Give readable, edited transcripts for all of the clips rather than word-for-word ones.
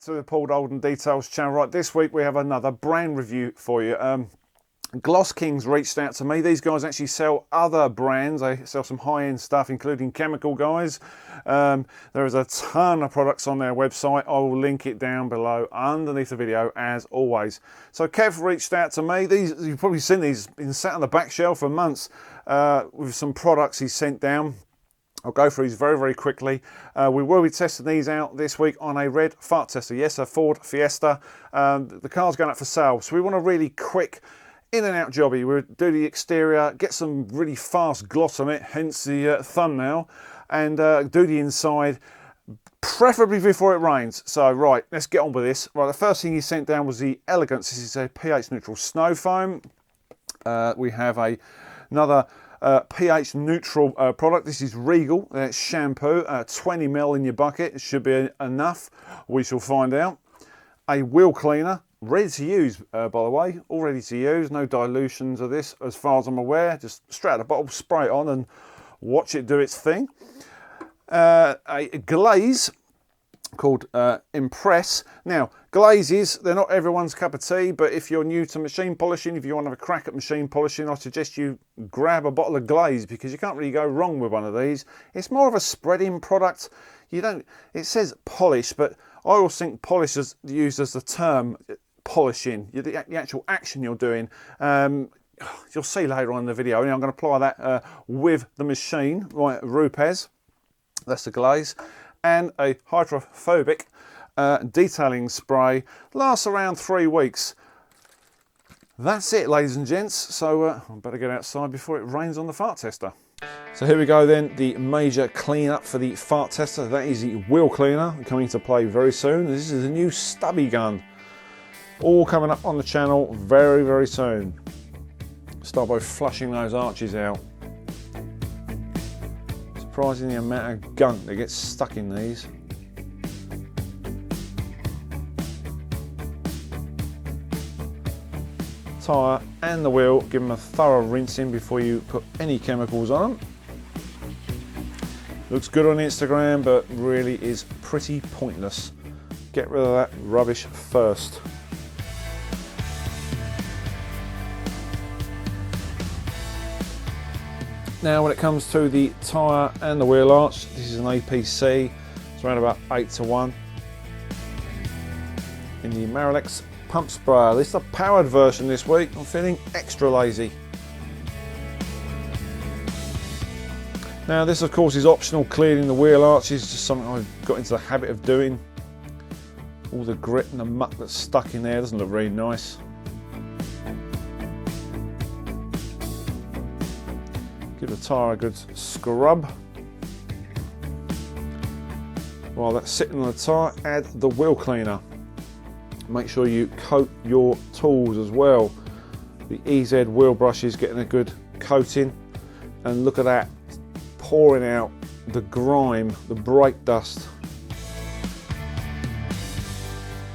to the Paul Dolden Details channel. Right, this week we have another brand review for you. Gloss Kings reached out to me. These guys actually sell other brands. They sell some high-end stuff, including chemical guys. There is a ton of products on their website. I will link it down below underneath the video as always. So Kev reached out to me. These, you've probably seen these, been sat on the back shelf for months with some products he sent down. I'll go through these very, very quickly. We will be testing these out this week on a red fart tester. Yes, a Ford Fiesta. The car's going up for sale. So we want a really quick in and out jobby. We'll do the exterior, get some really fast gloss on it, hence the thumbnail, and do the inside, preferably before it rains. So right, let's get on with this. Right, the first thing he sent down was the Elegance. This is a pH neutral snow foam. We have another pH neutral product. This is Regal. It's shampoo, 20 ml in your bucket. It should be enough. We shall find out. A wheel cleaner, ready to use, by the way, all ready to use. No dilutions of this as far as I'm aware. Just straight out of the bottle, spray it on and watch it do its thing. A glaze called Impress. Now, glazes, they're not everyone's cup of tea, but if you're new to machine polishing, if you want to have a crack at machine polishing, I suggest you grab a bottle of glaze because you can't really go wrong with one of these. It's more of a spreading product. It says polish, but I always think polish is used as the term polishing, the actual action you're doing. You'll see later on in the video. I'm going to apply that with the machine, right, Rupes, that's the glaze, and a hydrophobic detailing spray. Lasts around 3 weeks. That's it, ladies and gents. So I better get outside before it rains on the fart tester. So here we go then, the major cleanup for the fart tester. That is the wheel cleaner coming to play very soon. This is a new stubby gun. All coming up on the channel very, very soon. Start by flushing those arches out. Surprising the amount of gunk that gets stuck in these. Tyre and the wheel, give them a thorough rinsing before you put any chemicals on them. Looks good on Instagram, but really is pretty pointless. Get rid of that rubbish first. Now when it comes to the tyre and the wheel arch, this is an APC, it's around about 8:1. In the Marilex pump sprayer. This is the powered version this week. I'm feeling extra lazy. Now this of course is optional, cleaning the wheel arches, just something I've got into the habit of doing. All the grit and the muck that's stuck in there doesn't look very nice. Give the tyre a good scrub. While that's sitting on the tyre, add the wheel cleaner. Make sure you coat your tools as well. The EZ wheel brush is getting a good coating, and look at that, pouring out the grime, the brake dust.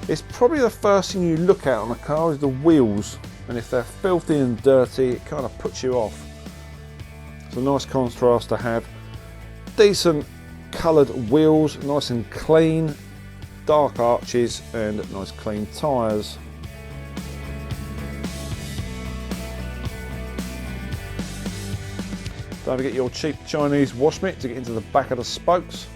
It's probably the first thing you look at on a car is the wheels, and if they're filthy and dirty, it kind of puts you off. It's a nice contrast to have. Decent coloured wheels, nice and clean. Dark arches and nice clean tyres. Don't forget your cheap Chinese wash mitt to get into the back of the spokes.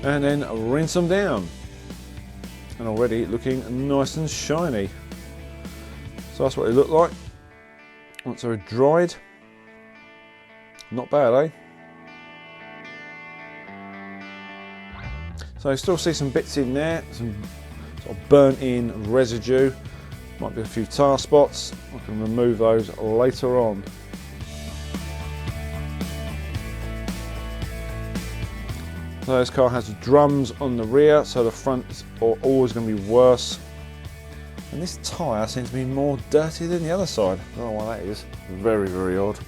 And then rinse them down. And already looking nice and shiny. So that's what they look like once they're dried. Not bad, eh? So I still see some bits in there, some sort of burnt in residue. Might be a few tar spots. I can remove those later on. So this car has drums on the rear, so the fronts are always going to be worse. And this tyre seems to be more dirty than the other side. I don't know why that is. Very, very odd.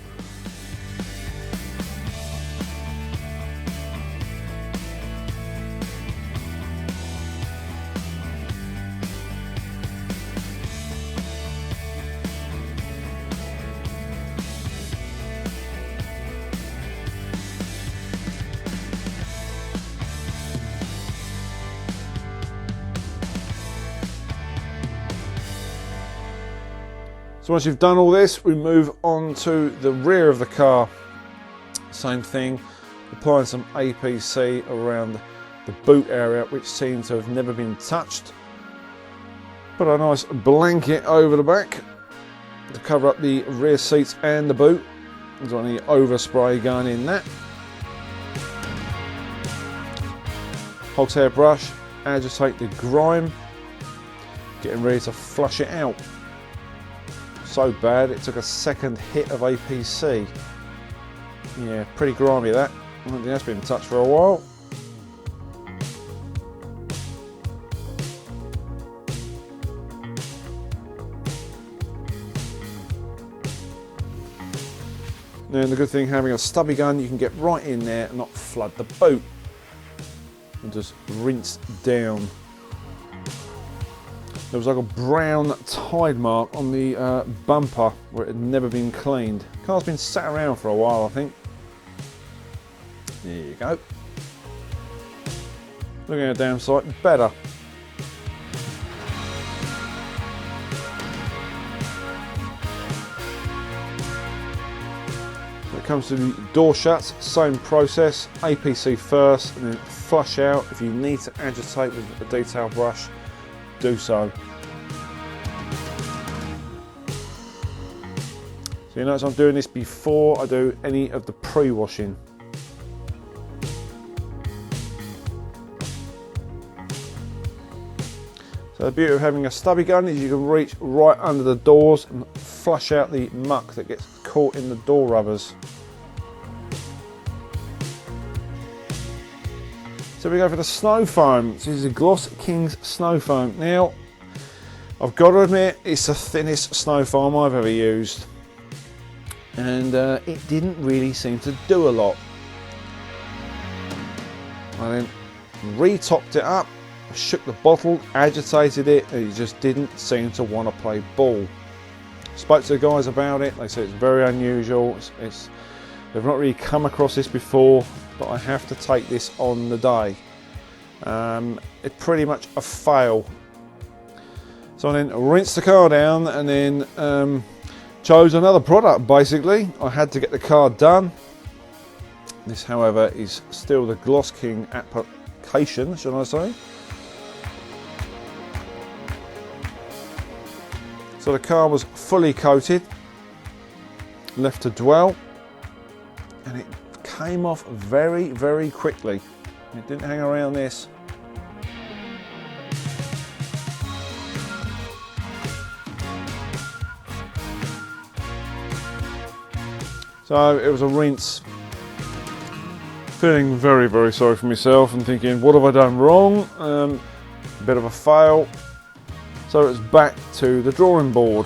So once you've done all this, we move on to the rear of the car. Same thing, applying some APC around the boot area, which seems to have never been touched. Put a nice blanket over the back to cover up the rear seats and the boot. There's any overspray going in that. Hog's brush, agitate the grime, getting ready to flush it out. So bad it took a second hit of APC. Yeah, pretty grimy that. I don't think that's been touched for a while. Now the good thing having a stubby gun, you can get right in there and not flood the boot. And just rinse down. There was like a brown tide mark on the bumper where it had never been cleaned. The car's been sat around for a while, I think. There you go. Looking at the damn sight better. When it comes to the door shuts, same process. APC first and then flush out. If you need to agitate with a detail brush, do so. So you notice I'm doing this before I do any of the pre-washing. So the beauty of having a stubby gun is you can reach right under the doors and flush out the muck that gets caught in the door rubbers. So we go for the snow foam. This is a Gloss Kings snow foam. Now, I've got to admit, it's the thinnest snow foam I've ever used. And it didn't really seem to do a lot. I then re-topped it up, shook the bottle, agitated it, and it just didn't seem to want to play ball. Spoke to the guys about it, they said it's very unusual. They've not really come across this before, but I have to take this on the day. It's pretty much a fail. So I then rinsed the car down and then chose another product basically. I had to get the car done. This however is still the Gloss King application, should I say. So the car was fully coated, left to dwell, and it came off very, very quickly. It didn't hang around this. So it was a rinse. Feeling very, very sorry for myself and thinking, what have I done wrong? A bit of a fail. So it's back to the drawing board.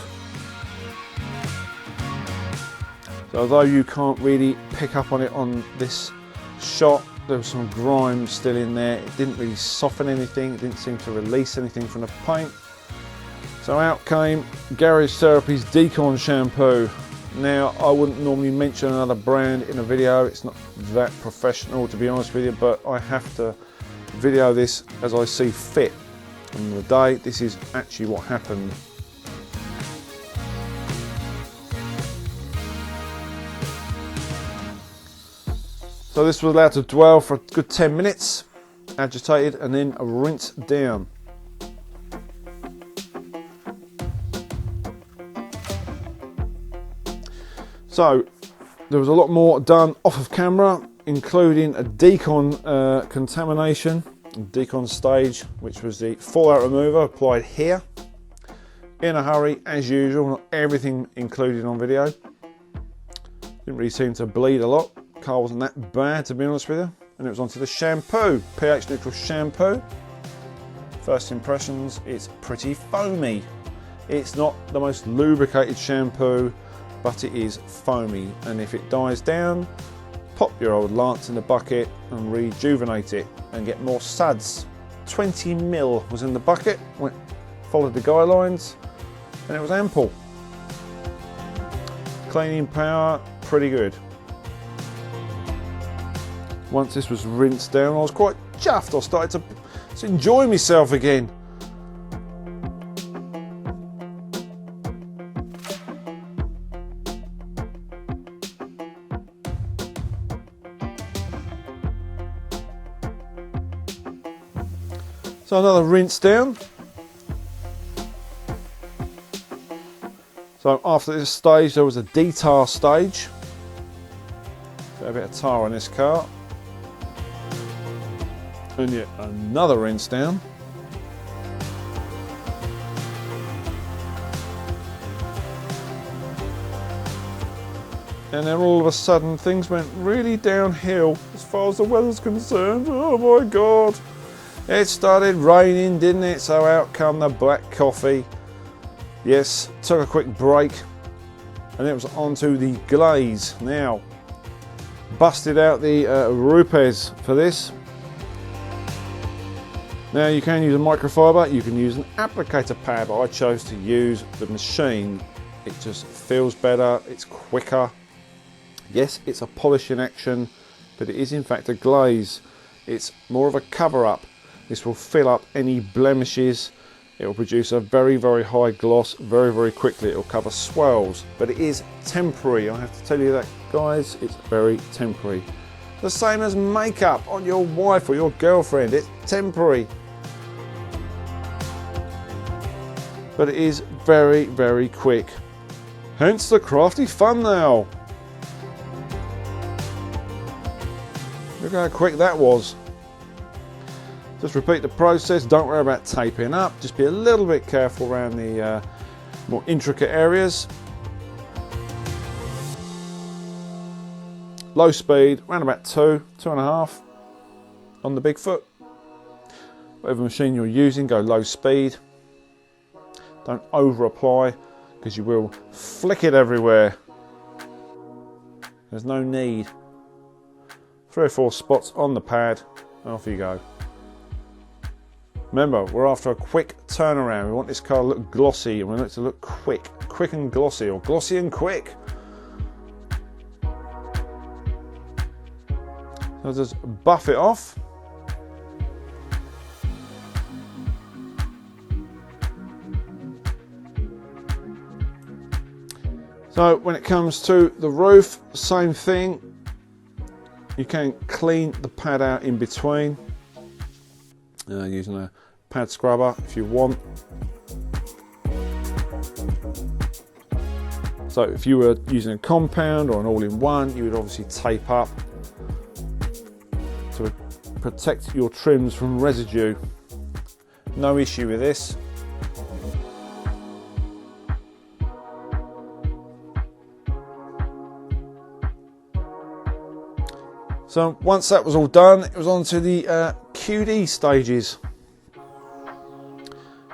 So although you can't really pick up on it on this shot, there was some grime still in there. It didn't really soften anything. It didn't seem to release anything from the paint. So out came Garage Therapy's Decon shampoo. Now, I wouldn't normally mention another brand in a video. It's not that professional, to be honest with you, but I have to video this as I see fit. On the day, this is actually what happened. So this was allowed to dwell for a good 10 minutes, agitated and then rinsed down. So there was a lot more done off of camera, including a decon contamination, decon stage, which was the fallout remover applied here. In a hurry, as usual, not everything included on video. Didn't really seem to bleed a lot. Car wasn't that bad, to be honest with you. And it was onto the shampoo, pH neutral shampoo. First impressions, it's pretty foamy. It's not the most lubricated shampoo, but it is foamy. And if it dies down, pop your old lance in the bucket and rejuvenate it and get more suds. 20 mil was in the bucket, followed the guidelines, and it was ample. Cleaning power, pretty good. Once this was rinsed down, I was quite chuffed. I started to enjoy myself again. So another rinse down. So after this stage there was a detar stage. Got a bit of tar on this car. And yet another rinse down. And then all of a sudden things went really downhill as far as the weather's concerned. Oh my God. It started raining, didn't it? So out come the black coffee. Yes, took a quick break. And it was onto the glaze. Now, busted out the Rupes for this. Now you can use a microfiber, you can use an applicator pad, but I chose to use the machine. It just feels better, it's quicker. Yes, it's a polishing action, but it is in fact a glaze. It's more of a cover-up. This will fill up any blemishes. It will produce a very, very high gloss very, very quickly. It will cover swirls, but it is temporary. I have to tell you that, guys, it's very temporary. The same as makeup on your wife or your girlfriend, it's temporary. But it is very, very quick. Hence the crafty thumbnail. Look how quick that was. Just repeat the process, don't worry about taping up, just be a little bit careful around the more intricate areas. Low speed, around about 2.5 on the big foot. Whatever machine you're using, go low speed. Don't over apply because you will flick it everywhere. There's no need. 3 or 4 spots on the pad, and off you go. Remember, we're after a quick turnaround. We want this car to look glossy, and we want it to look quick and glossy, or glossy and quick. So just buff it off. So when it comes to the roof, same thing. You can clean the pad out in between using a pad scrubber if you want. So if you were using a compound or an all-in-one, you would obviously tape up to protect your trims from residue. No issue with this. So once that was all done, it was on to the QD stages.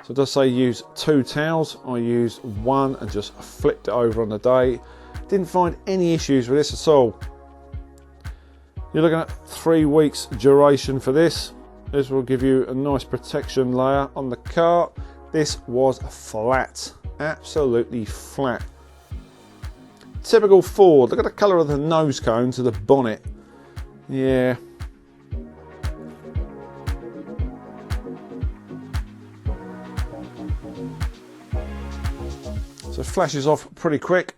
So it does say use 2 towels. I used 1 and just flipped it over on the day. Didn't find any issues with this at all. You're looking at 3 weeks duration for this. This will give you a nice protection layer on the car. This was flat, absolutely flat. Typical Ford. Look at the colour of the nose cone to the bonnet. Yeah. So it flashes off pretty quick.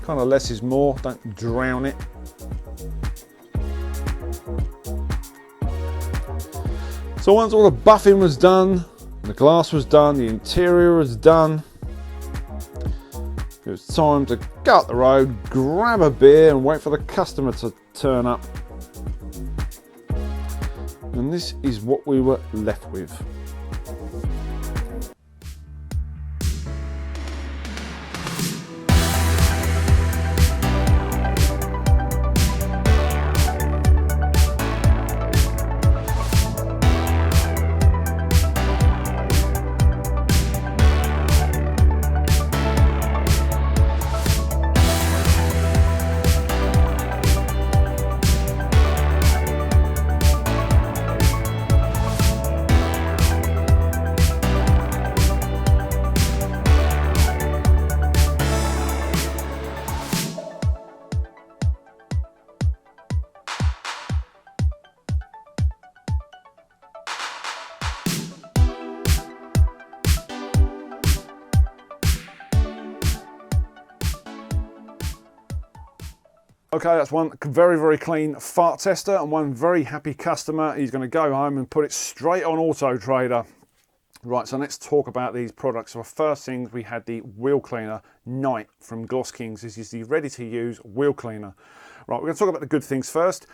Kind of less is more, don't drown it. So once all the buffing was done, the glass was done, the interior was done, it was time to go up the road, grab a beer and wait for the customer to turn up. And this is what we were left with. Okay, that's one very, very clean fart tester and one very happy customer. He's going to go home and put it straight on Auto Trader. Right, so let's talk about these products. So first thing, we had the wheel cleaner Night from Gloss Kings. This is the ready-to-use wheel cleaner. Right, we're going to talk about the good things first.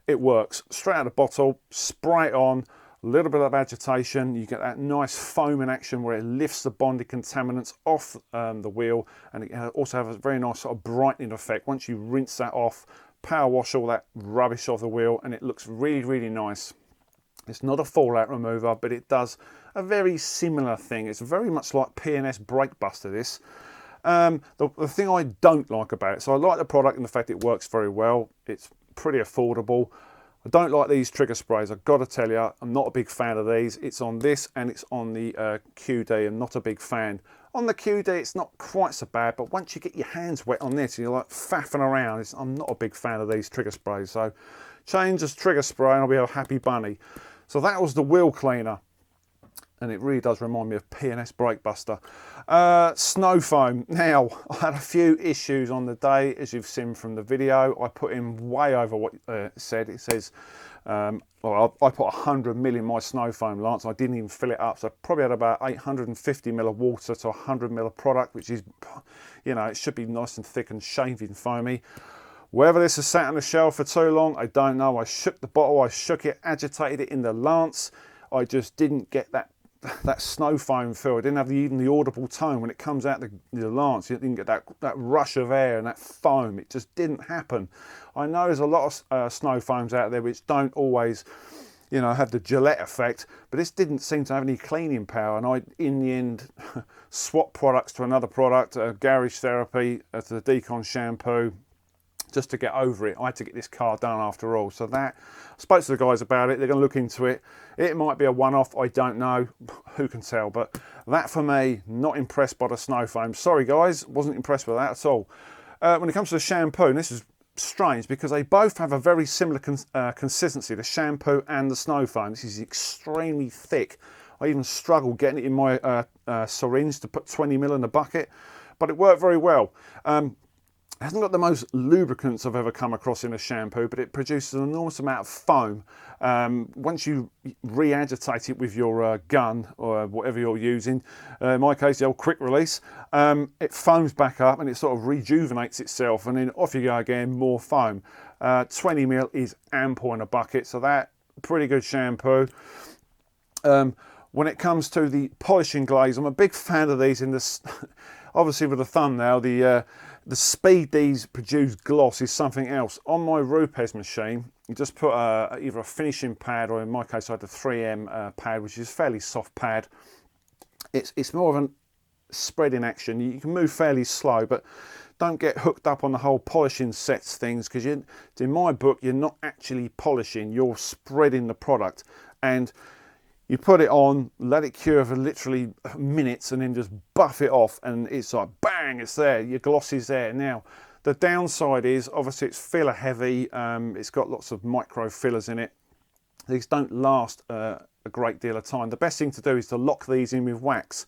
It works straight out of the bottle, spray it on, a little bit of agitation. You get that nice foaming action where it lifts the bonded contaminants off the wheel, and it also has a very nice sort of brightening effect. Once you rinse that off, power wash all that rubbish off the wheel, and it looks really, really nice. It's not a fallout remover, but it does a very similar thing. It's very much like P&S Brake Buster, this. The thing I don't like about it, so I like the product and the fact it works very well. It's pretty affordable. I don't like these trigger sprays. I've got to tell you, I'm not a big fan of these. It's on this and it's on the QD. I'm not a big fan. On the QD, it's not quite so bad, but once you get your hands wet on this, and you're like faffing around, I'm not a big fan of these trigger sprays. So change this trigger spray and I'll be a happy bunny. So that was the wheel cleaner, and it really does remind me of P&S Brake Buster. Snow foam. Now, I had a few issues on the day, as you've seen from the video. I put in way over what it said. It says, well, I put 100 ml in my snow foam, Lance. I didn't even fill it up, so I probably had about 850 ml of water to 100 ml of product, which is, you know, it should be nice and thick and shaving foamy. Whether this has sat on the shelf for too long, I don't know. I shook the bottle, I shook it, agitated it in the lance. I just didn't get that snow foam feel. I didn't have even the audible tone when it comes out the lance. You didn't get that rush of air and that foam. It just didn't happen. I know there's a lot of snow foams out there which don't always, you know, have the Gillette effect, but this didn't seem to have any cleaning power. And I, in the end, swapped products to another product, Garage Therapy, to the Decon shampoo, just to get over it. I had to get this car done after all. So that, I spoke to the guys about it. They're going to look into it. It might be a one-off. I don't know. Who can tell? But that for me, not impressed by the snow foam. Sorry guys, wasn't impressed with that at all. When it comes to the shampoo, and this is strange because they both have a very similar consistency, the shampoo and the snow foam. This is extremely thick. I even struggled getting it in my syringe to put 20 ml in the bucket, but it worked very well. It hasn't got the most lubricants I've ever come across in a shampoo, but it produces an enormous amount of foam. Once you re-agitate it with your gun or whatever you're using, in my case the old quick release, it foams back up and it sort of rejuvenates itself, and then off you go again, more foam. 20 ml is ample in a bucket, so that pretty good shampoo. When it comes to the polishing glaze, I'm a big fan of these in this. Obviously with the thumbnail, the speed these produce gloss is something else. On my Rupes machine, you just put either a finishing pad, or in my case I had the 3M pad, which is a fairly soft pad. It's more of a spreading action. You can move fairly slow, but don't get hooked up on the whole polishing sets things, because in my book you're not actually polishing, you're spreading the product. And you put it on, let it cure for literally minutes, and then just buff it off, and it's like bang, it's there, your gloss is there. Now the downside is obviously it's filler heavy, it's got lots of micro fillers in it. These don't last a great deal of time. The best thing to do is to lock these in with wax.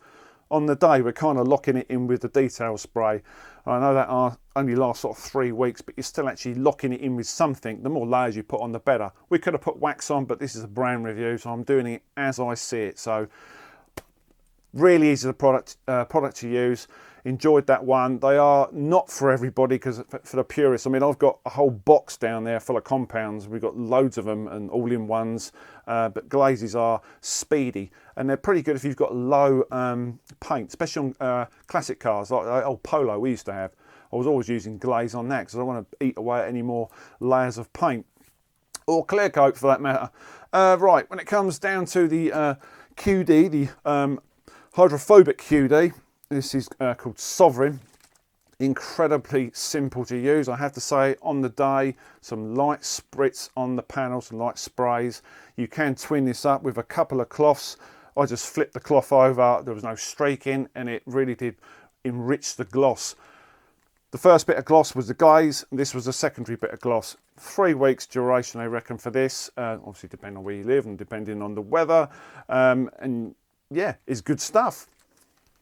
On the day we're kind of locking it in with the detail spray. I know that only lasts sort of 3 weeks, but you're still actually locking it in with something. The more layers you put on, the better. We could have put wax on, but this is a brand review, so I'm doing it as I see it. So really easy product to use. Enjoyed that one. They are not for everybody, because for the purists, I mean, I've got a whole box down there full of compounds. We've got loads of them and all-in-ones, but glazes are speedy, and they're pretty good if you've got low paint, especially on classic cars like the old Polo we used to have. I was always using glaze on that because I don't want to eat away at any more layers of paint, or clear coat for that matter. Right, when it comes down to the QD, the hydrophobic QD, this is called Sovereign. Incredibly simple to use, I have to say. On the day, some light spritz on the panel, some light sprays. You can twin this up with a couple of cloths. I just flipped the cloth over, there was no streaking, and it really did enrich the gloss. The first bit of gloss was the glaze, this was the secondary bit of gloss. 3 weeks duration, I reckon, for this. Obviously depending on where you live and depending on the weather. And yeah, it's good stuff.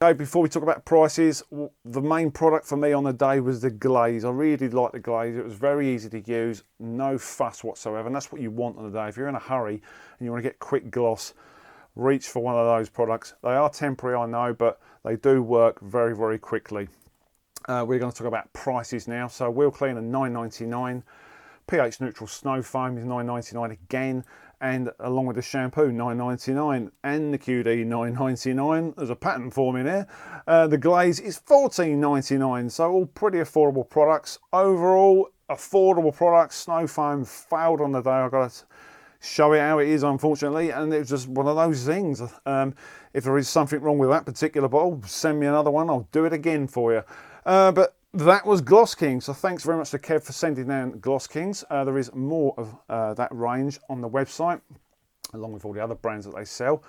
Okay, before we talk about prices, the main product for me on the day was the glaze. I really liked the glaze. It was very easy to use, no fuss whatsoever, and that's what you want on the day. If you're in a hurry and you want to get quick gloss, reach for one of those products. They are temporary, I know, but they do work very, very quickly. We're going to talk about prices now. So wheel cleaner $9.99, pH neutral snow foam is $9.99 again, and along with the shampoo $9.99, and the QD $9.99. There's a pattern forming there. The glaze is $14.99, so all pretty affordable products. Overall, affordable products. Snow foam failed on the day. I've got to show it how it is, unfortunately, and it was just one of those things. If there is something wrong with that particular bottle, send me another one. I'll do it again for you. But that was Gloss King, so thanks very much to Kev for sending down Gloss Kings. There is more of that range on the website, along with all the other brands that they sell.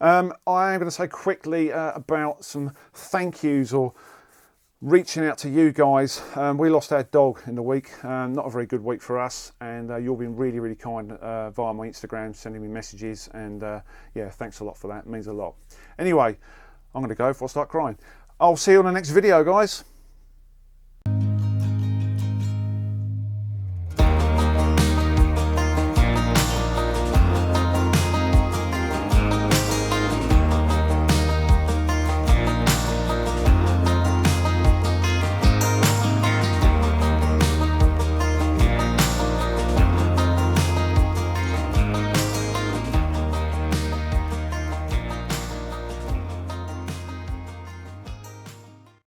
I'm going to say quickly about some thank yous or reaching out to you guys. We lost our dog in the week, not a very good week for us, and you've been really, really kind via my Instagram, sending me messages, and yeah, thanks a lot for that. It means a lot. Anyway, I'm going to go before I start crying. I'll see you on the next video, guys.